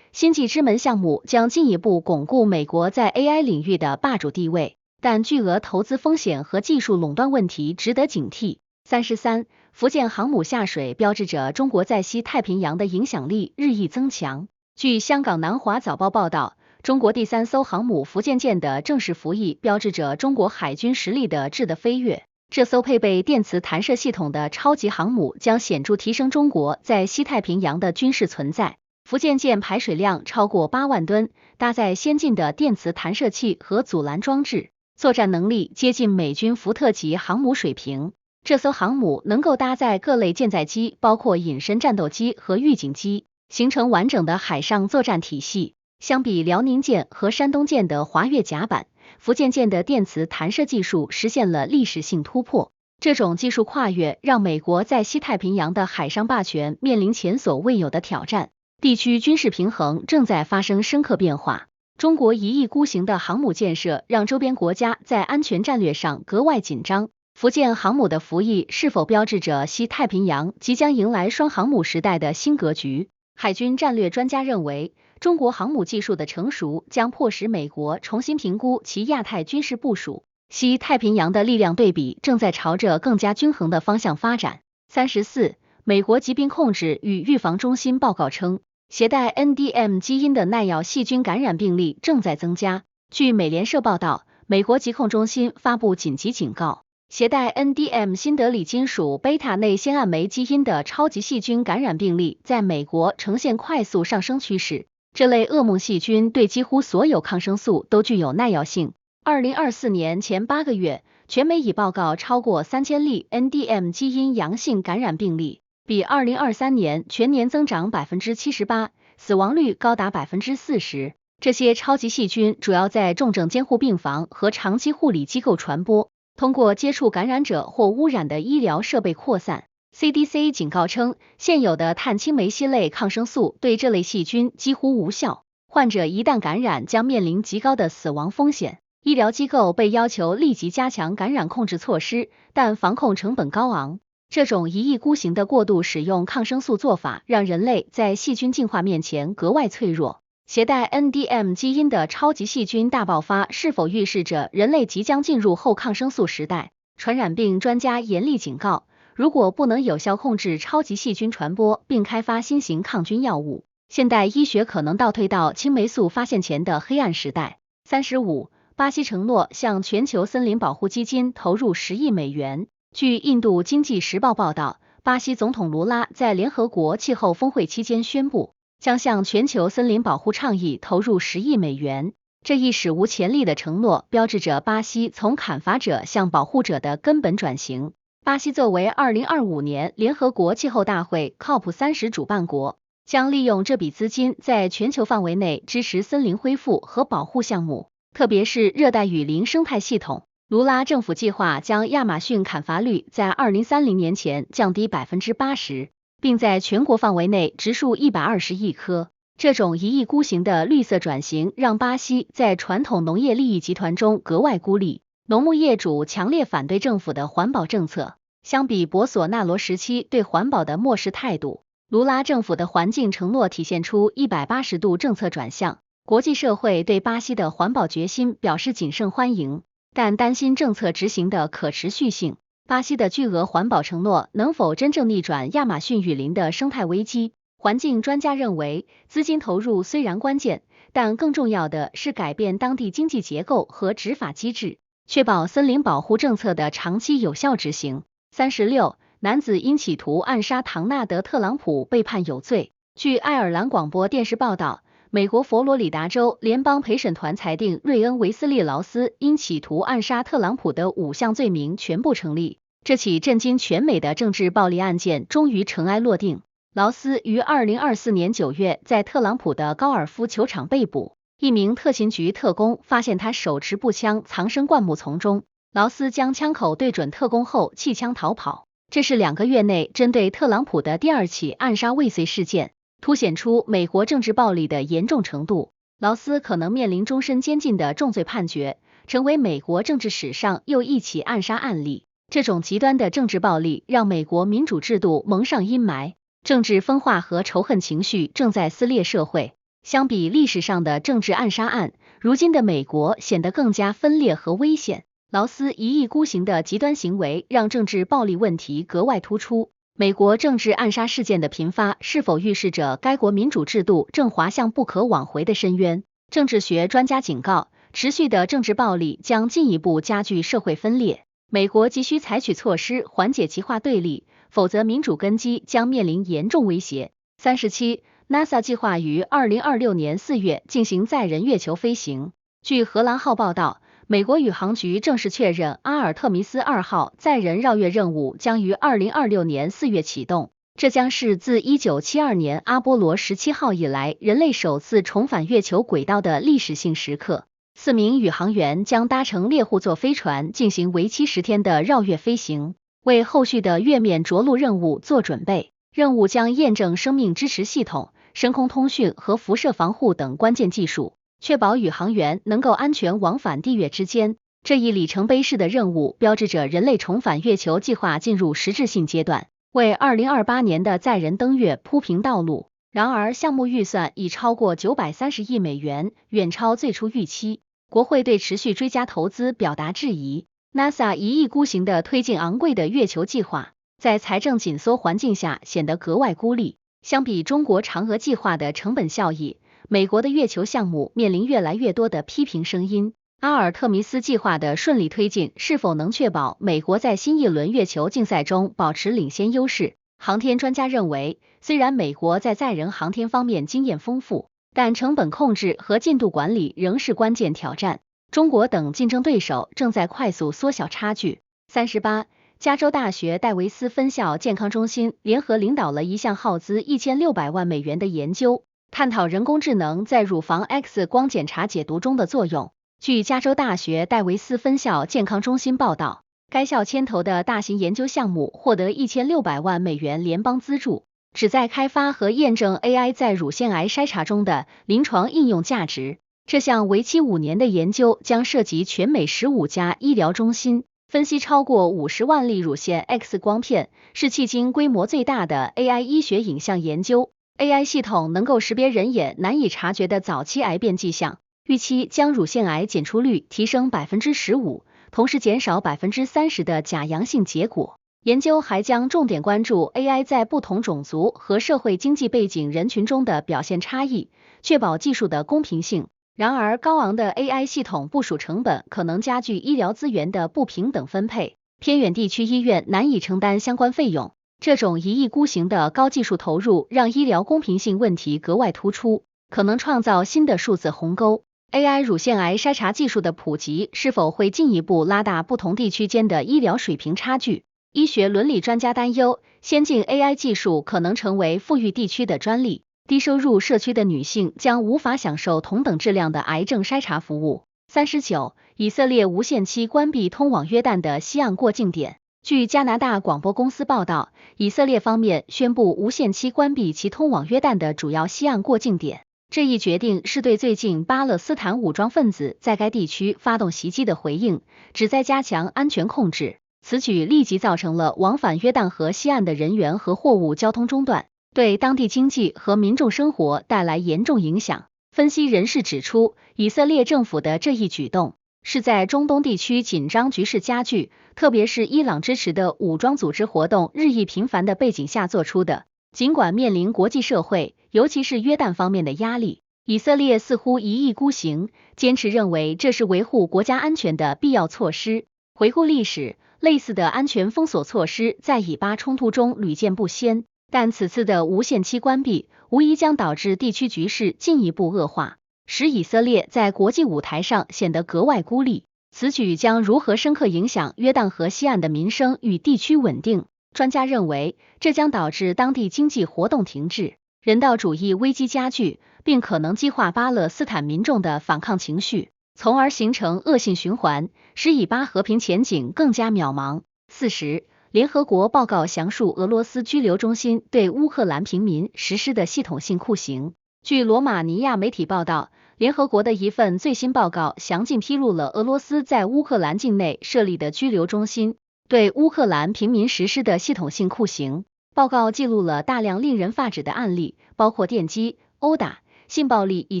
星际之门项目将进一步巩固美国在 AI 领域的霸主地位，但巨额投资风险和技术垄断问题值得警惕。33、福建航母下水标志着中国在西太平洋的影响力日益增强。据香港南华早报报道，中国第3艘航母福建舰的正式服役标志着中国海军实力的质的飞跃。这艘配备电磁弹射系统的超级航母将显著提升中国在西太平洋的军事存在。福建舰排水量超过8万吨，搭载先进的电磁弹射器和阻拦装置，作战能力接近美军福特级航母水平。这艘航母能够搭载各类舰载机，包括隐身战斗机和预警机，形成完整的海上作战体系。相比辽宁舰和山东舰的滑跃甲板，福建舰的电磁弹射技术实现了历史性突破。这种技术跨越让美国在西太平洋的海上霸权面临前所未有的挑战，地区军事平衡正在发生深刻变化。中国一意孤行的航母建设让周边国家在安全战略上格外紧张。福建航母的服役是否标志着西太平洋即将迎来双航母时代的新格局？海军战略专家认为，中国航母技术的成熟将迫使美国重新评估其亚太军事部署。西太平洋的力量对比正在朝着更加均衡的方向发展。34、美国疾病控制与预防中心报告称，携带 NDM 基因的耐药细菌感染病例正在增加。据美联社报道，美国疾控中心发布紧急警告，携带 NDM 新德里金属贝塔内酰胺酶基因的超级细菌感染病例在美国呈现快速上升趋势。这类噩梦细菌对几乎所有抗生素都具有耐药性。2024年前8个月，全美已报告超过3000例 NDM 基因阳性感染病例，比2023年全年增长 78%， 死亡率高达 40%。这些超级细菌主要在重症监护病房和长期护理机构传播，通过接触感染者或污染的医疗设备扩散。CDC 警告称，现有的碳青霉烯类抗生素对这类细菌几乎无效，患者一旦感染将面临极高的死亡风险。医疗机构被要求立即加强感染控制措施，但防控成本高昂。这种一意孤行的过度使用抗生素做法，让人类在细菌进化面前格外脆弱。携带 NDM 基因的超级细菌大爆发是否预示着人类即将进入后抗生素时代？传染病专家严厉警告，如果不能有效控制超级细菌传播并开发新型抗菌药物，现代医学可能倒退到青霉素发现前的黑暗时代。35、巴西承诺向全球森林保护基金投入10亿美元。据印度经济时报报道，巴西总统卢拉在联合国气候峰会期间宣布，将向全球森林保护倡议投入10亿美元。这一史无前例的承诺标志着巴西从砍伐者向保护者的根本转型。巴西作为2025年联合国气候大会 COP30 主办国，将利用这笔资金在全球范围内支持森林恢复和保护项目，特别是热带雨林生态系统。卢拉政府计划将亚马逊砍伐率在2030年前降低 80%， 并在全国范围内植树120亿棵。这种一意孤行的绿色转型让巴西在传统农业利益集团中格外孤立，农牧业主强烈反对政府的环保政策。相比博索纳罗时期对环保的漠视态度，卢拉政府的环境承诺体现出180度政策转向。国际社会对巴西的环保决心表示谨慎欢迎，但担心政策执行的可持续性。巴西的巨额环保承诺能否真正逆转亚马逊雨林的生态危机？环境专家认为，资金投入虽然关键，但更重要的是改变当地经济结构和执法机制，确保森林保护政策的长期有效执行。36. 男子因企图暗杀唐纳德·特朗普被判有罪。据爱尔兰广播电视报道，美国佛罗里达州联邦陪审团裁定瑞恩·维斯利劳斯因企图暗杀特朗普的5项罪名全部成立。这起震惊全美的政治暴力案件终于尘埃落定。劳斯于2024年9月在特朗普的高尔夫球场被捕，一名特勤局特工发现他手持步枪藏身灌木丛中，劳斯将枪口对准特工后弃枪逃跑。这是2个月内针对特朗普的第2起暗杀未遂事件，凸显出美国政治暴力的严重程度。劳斯可能面临终身监禁的重罪判决，成为美国政治史上又一起暗杀案例。这种极端的政治暴力让美国民主制度蒙上阴霾，政治分化和仇恨情绪正在撕裂社会。相比历史上的政治暗杀案，如今的美国显得更加分裂和危险。劳斯一意孤行的极端行为让政治暴力问题格外突出。美国政治暗杀事件的频发是否预示着该国民主制度正滑向不可挽回的深渊？政治学专家警告，持续的政治暴力将进一步加剧社会分裂。美国急需采取措施缓解极化对立，否则民主根基将面临严重威胁。37. NASA 计划于2026年4月进行载人月球飞行。据荷兰号报道，美国宇航局正式确认阿尔特弥斯2号载人绕月任务将于2026年4月启动，这将是自1972年阿波罗17号以来人类首次重返月球轨道的历史性时刻。4名宇航员将搭乘猎户座飞船进行为期10天的绕月飞行，为后续的月面着陆任务做准备。任务将验证生命支持系统、深空通讯和辐射防护等关键技术，确保宇航员能够安全往返地月之间。这一里程碑式的任务标志着人类重返月球计划进入实质性阶段，为2028年的载人登月铺平道路。然而，项目预算已超过930亿美元，远超最初预期。国会对持续追加投资表达质疑。NASA 一意孤行地推进昂贵的月球计划，在财政紧缩环境下显得格外孤立。相比中国嫦娥计划的成本效益，美国的月球项目面临越来越多的批评声音。阿尔特弥斯计划的顺利推进是否能确保美国在新一轮月球竞赛中保持领先优势？航天专家认为，虽然美国在载人航天方面经验丰富，但成本控制和进度管理仍是关键挑战。中国等竞争对手正在快速缩小差距。38. 加州大学戴维斯分校健康中心联合领导了一项耗资1600万美元的研究，探讨人工智能在乳房 X 光检查解读中的作用。据加州大学戴维斯分校健康中心报道，该校牵头的大型研究项目获得1600万美元联邦资助，旨在开发和验证 AI 在乳腺癌筛查中的临床应用价值。这项为期5年的研究将涉及全美15家医疗中心，分析超过50万例乳腺 X 光片，是迄今规模最大的 AI 医学影像研究。AI 系统能够识别人眼难以察觉的早期癌变迹象，预期将乳腺癌检出率提升 15%， 同时减少 30% 的假阳性结果。研究还将重点关注 AI 在不同种族和社会经济背景人群中的表现差异，确保技术的公平性。然而，高昂的 AI 系统部署成本可能加剧医疗资源的不平等分配，偏远地区医院难以承担相关费用。这种一意孤行的高技术投入让医疗公平性问题格外突出，可能创造新的数字鸿沟。AI 乳腺癌筛查技术的普及是否会进一步拉大不同地区间的医疗水平差距？医学伦理专家担忧，先进 AI 技术可能成为富裕地区的专利，低收入社区的女性将无法享受同等质量的癌症筛查服务。39. 以色列无限期关闭通往约旦的西岸过境点。据加拿大广播公司报道，以色列方面宣布无限期关闭其通往约旦的主要西岸过境点，这一决定是对最近巴勒斯坦武装分子在该地区发动袭击的回应，旨在加强安全控制。此举立即造成了往返约旦河西岸的人员和货物交通中断，对当地经济和民众生活带来严重影响。分析人士指出，以色列政府的这一举动是在中东地区紧张局势加剧，特别是伊朗支持的武装组织活动日益频繁的背景下做出的。尽管面临国际社会，尤其是约旦方面的压力，以色列似乎一意孤行，坚持认为这是维护国家安全的必要措施。回顾历史，类似的安全封锁措施在以巴冲突中屡见不鲜，但此次的无限期关闭无疑将导致地区局势进一步恶化，使以色列在国际舞台上显得格外孤立。此举将如何深刻影响约旦河西岸的民生与地区稳定？专家认为，这将导致当地经济活动停滞，人道主义危机加剧，并可能激化巴勒斯坦民众的反抗情绪，从而形成恶性循环，使以巴和平前景更加渺茫。40. 联合国报告详述俄罗斯拘留中心对乌克兰平民实施的系统性酷刑。据罗马尼亚媒体报道，联合国的一份最新报告详尽披露了俄罗斯在乌克兰境内设立的拘留中心对乌克兰平民实施的系统性酷刑。报告记录了大量令人发指的案例，包括电击、殴打、性暴力以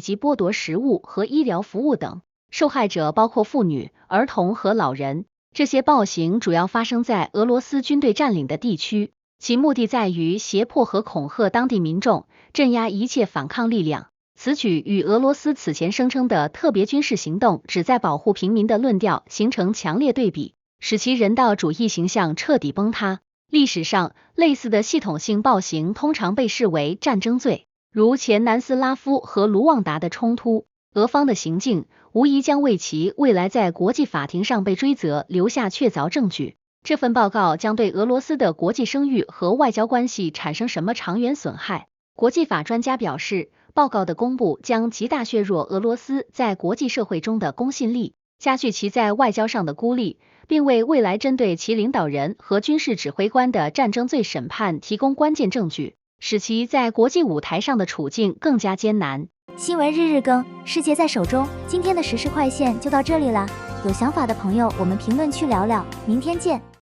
及剥夺食物和医疗服务等。受害者包括妇女、儿童和老人。这些暴行主要发生在俄罗斯军队占领的地区，其目的在于胁迫和恐吓当地民众，镇压一切反抗力量。此举与俄罗斯此前声称的特别军事行动旨在保护平民的论调形成强烈对比，使其人道主义形象彻底崩塌。历史上，类似的系统性暴行通常被视为战争罪，如前南斯拉夫和卢旺达的冲突。俄方的行径无疑将为其未来在国际法庭上被追责留下确凿证据。这份报告将对俄罗斯的国际声誉和外交关系产生什么长远损害？国际法专家表示，报告的公布将极大削弱俄罗斯在国际社会中的公信力，加剧其在外交上的孤立，并为未来针对其领导人和军事指挥官的战争罪审判提供关键证据，使其在国际舞台上的处境更加艰难。新闻日日更，世界在手中。今天的时事快线就到这里啦，有想法的朋友我们评论区聊聊，明天见。